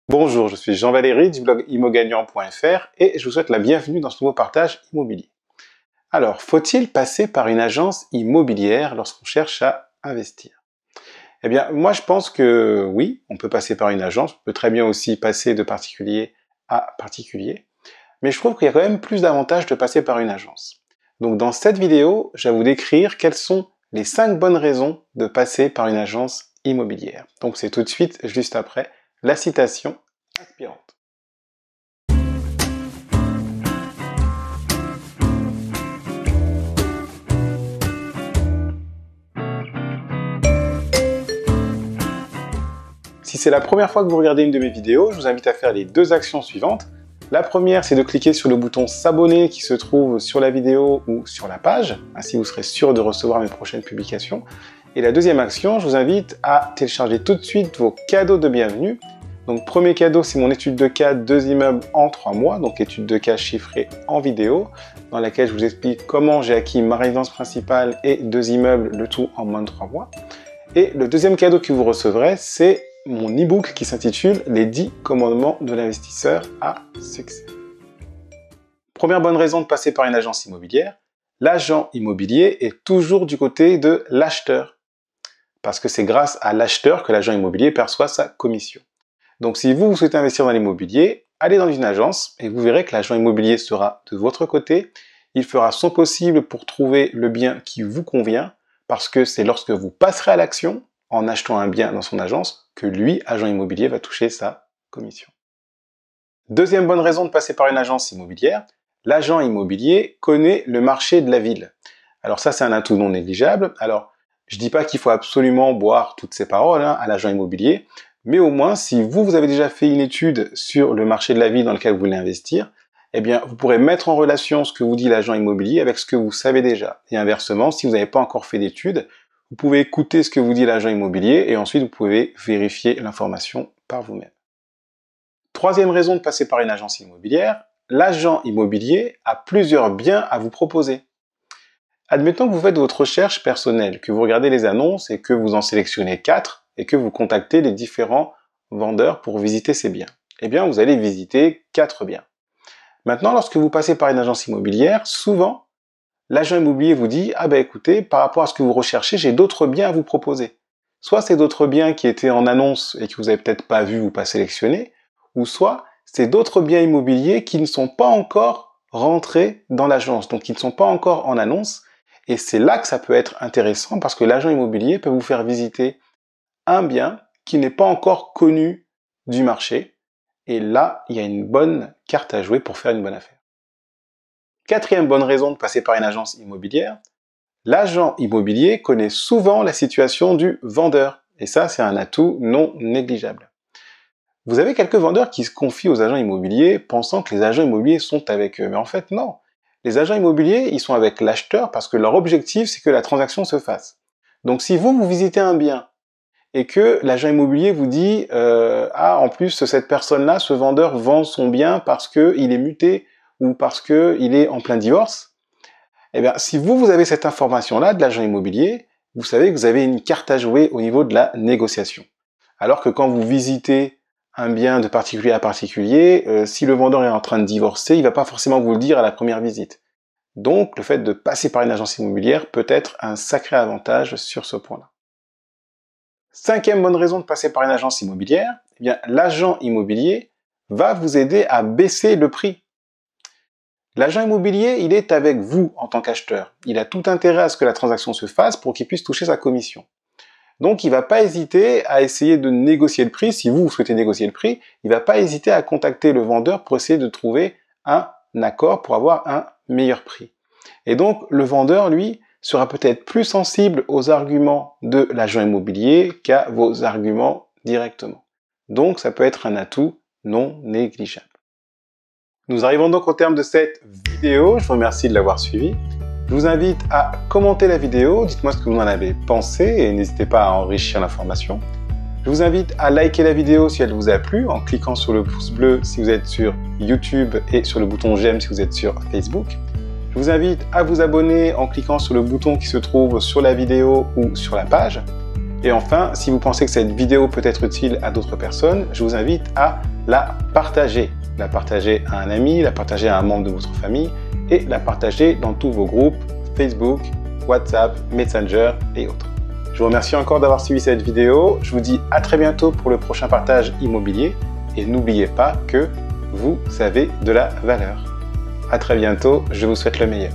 Bonjour, je suis Jean-Valéry du blog immogagnant.fr et je vous souhaite la bienvenue dans ce nouveau partage immobilier. Alors, faut-il passer par une agence immobilière lorsqu'on cherche à investir? Eh bien, moi je pense que oui, on peut passer par une agence, on peut très bien aussi passer de particulier à particulier, mais je trouve qu'il y a quand même plus d'avantages de passer par une agence. Donc dans cette vidéo, je vais vous décrire quelles sont les 5 bonnes raisons de passer par une agence immobilière. Donc c'est tout de suite, juste après, la citation inspirante. Si c'est la première fois que vous regardez une de mes vidéos, je vous invite à faire les 2 actions suivantes. La première, c'est de cliquer sur le bouton s'abonner qui se trouve sur la vidéo ou sur la page, ainsi vous serez sûr de recevoir mes prochaines publications. Et la deuxième action, je vous invite à télécharger tout de suite vos cadeaux de bienvenue. Donc premier cadeau, c'est mon étude de cas 2 immeubles en 3 mois, donc étude de cas chiffrée en vidéo, dans laquelle je vous explique comment j'ai acquis ma résidence principale et 2 immeubles, le tout en moins de 3 mois. Et le deuxième cadeau que vous recevrez, c'est mon e-book qui s'intitule « Les 10 commandements de l'investisseur à succès ». Première bonne raison de passer par une agence immobilière, l'agent immobilier est toujours du côté de l'acheteur, parce que c'est grâce à l'acheteur que l'agent immobilier perçoit sa commission. Donc si vous souhaitez investir dans l'immobilier, allez dans une agence et vous verrez que l'agent immobilier sera de votre côté. Il fera son possible pour trouver le bien qui vous convient, parce que c'est lorsque vous passerez à l'action, en achetant un bien dans son agence, que lui, agent immobilier, va toucher sa commission. Deuxième bonne raison de passer par une agence immobilière, l'agent immobilier connaît le marché de la ville. Alors ça, c'est un atout non négligeable. Alors, je dis pas qu'il faut absolument boire toutes ces paroles à l'agent immobilier, mais au moins, si vous avez déjà fait une étude sur le marché de la ville dans lequel vous voulez investir, eh bien, vous pourrez mettre en relation ce que vous dit l'agent immobilier avec ce que vous savez déjà. Et inversement, si vous n'avez pas encore fait d'études, vous pouvez écouter ce que vous dit l'agent immobilier et ensuite vous pouvez vérifier l'information par vous-même. Troisième raison de passer par une agence immobilière, l'agent immobilier a plusieurs biens à vous proposer. Admettons que vous faites votre recherche personnelle, que vous regardez les annonces et que vous en sélectionnez 4 et que vous contactez les différents vendeurs pour visiter ces biens. Eh bien, vous allez visiter 4 biens. Maintenant, lorsque vous passez par une agence immobilière, souvent, l'agent immobilier vous dit « Ah ben écoutez, par rapport à ce que vous recherchez, j'ai d'autres biens à vous proposer. » Soit c'est d'autres biens qui étaient en annonce et que vous n'avez peut-être pas vu ou pas sélectionné, ou soit c'est d'autres biens immobiliers qui ne sont pas encore rentrés dans l'agence, donc qui ne sont pas encore en annonce. Et c'est là que ça peut être intéressant parce que l'agent immobilier peut vous faire visiter un bien qui n'est pas encore connu du marché. Et là, il y a une bonne carte à jouer pour faire une bonne affaire. Quatrième bonne raison de passer par une agence immobilière, l'agent immobilier connaît souvent la situation du vendeur. Et ça, c'est un atout non négligeable. Vous avez quelques vendeurs qui se confient aux agents immobiliers pensant que les agents immobiliers sont avec eux. Mais en fait, non. Les agents immobiliers, ils sont avec l'acheteur parce que leur objectif, c'est que la transaction se fasse. Donc si vous visitez un bien et que l'agent immobilier vous dit « Ah, en plus, cette personne-là, ce vendeur vend son bien parce qu'il est muté ou parce qu'il est en plein divorce », eh bien, si vous avez cette information-là de l'agent immobilier, vous savez que vous avez une carte à jouer au niveau de la négociation. Alors que quand vous visitez un bien de particulier à particulier, si le vendeur est en train de divorcer, il ne va pas forcément vous le dire à la première visite. Donc, le fait de passer par une agence immobilière peut être un sacré avantage sur ce point-là. Cinquième bonne raison de passer par une agence immobilière, eh bien, l'agent immobilier va vous aider à baisser le prix. L'agent immobilier, il est avec vous en tant qu'acheteur. Il a tout intérêt à ce que la transaction se fasse pour qu'il puisse toucher sa commission. Donc, il ne va pas hésiter à essayer de négocier le prix. Si vous souhaitez négocier le prix, il ne va pas hésiter à contacter le vendeur pour essayer de trouver un accord pour avoir un meilleur prix. Et donc, le vendeur, lui, sera peut-être plus sensible aux arguments de l'agent immobilier qu'à vos arguments directement. Donc, ça peut être un atout non négligeable. Nous arrivons donc au terme de cette vidéo. Je vous remercie de l'avoir suivi. Je vous invite à commenter la vidéo, dites-moi ce que vous en avez pensé et n'hésitez pas à enrichir l'information. Je vous invite à liker la vidéo si elle vous a plu en cliquant sur le pouce bleu si vous êtes sur YouTube et sur le bouton j'aime si vous êtes sur Facebook. Je vous invite à vous abonner en cliquant sur le bouton qui se trouve sur la vidéo ou sur la page. Et enfin, si vous pensez que cette vidéo peut être utile à d'autres personnes, je vous invite à la partager. La partager à un ami, la partager à un membre de votre famille et la partager dans tous vos groupes Facebook, WhatsApp, Messenger et autres. Je vous remercie encore d'avoir suivi cette vidéo. Je vous dis à très bientôt pour le prochain partage immobilier. Et n'oubliez pas que vous avez de la valeur. À très bientôt, je vous souhaite le meilleur.